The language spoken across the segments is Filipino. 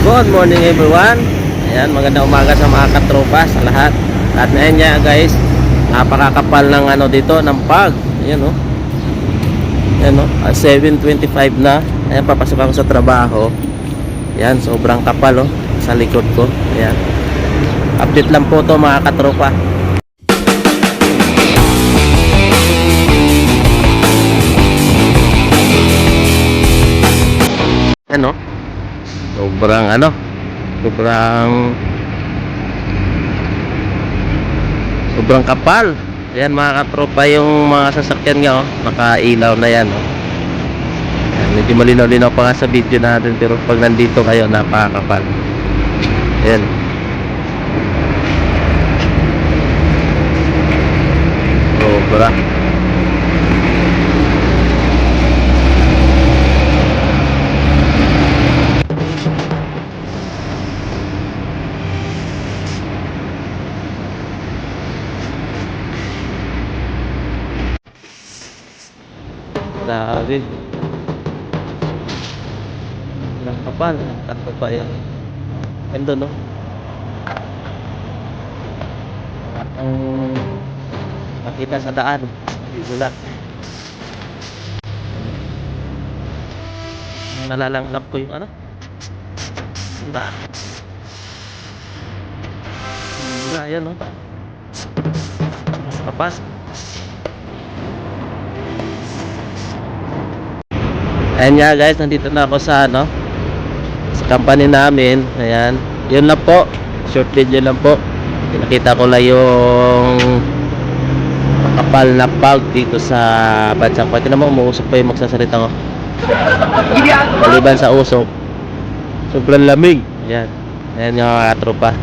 Good morning everyone. Ayan, magandang umaga sa mga katropa sa lahat. At ngayon nga guys, napakakapal ng ano dito, ng pag. Ayan o. Ayan o, 7:25 na. Ayan, papasok ako sa trabaho. Ayan, sobrang kapal o, sa likod ko. Ayan. Update lang po to mga katropa. Ano? Sobrang kapal. Ayan mga katropa, yung mga sasakyan nga nakailaw na yan Ayan, medyo malinaw-linaw pa nga sa video natin, pero pag nandito kayo napakakapal. Ayan. Sobra. Grabe. Ang kapal. Kanto pa yan. Endo no? Ang makita sa daan. Wala. Nalalanglap ko yung ano? Ba? Ayan no? Kapas. Ayan nga guys, nandito na ako sa sa company namin. Ayan, yun lang po, short video lang po. Nakita ko lang yung kapal na pag dito sa bansang pati naman umuusok pa yung magsasalita ko. Maliban sa usok, sobrang lamig. Ayan, ayan yung mga katropa.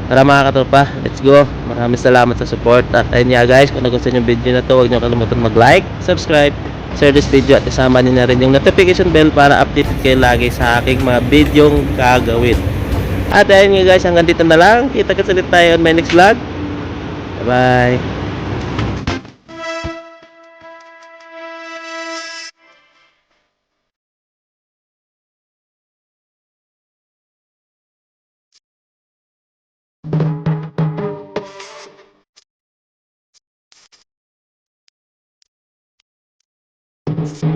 Tara mga katropa, let's go. Maraming salamat sa support. At ayun nga guys, kung nagustuhan yung video na to, huwag nyo kalimutan mag-like, subscribe, share this video, at isama nyo na rin yung notification bell para updated kayo lagi sa aking mga videong gagawin. At ayun nga guys, hanggang dito na lang. Kita-kits ulit tayo on my next vlog. Bye bye.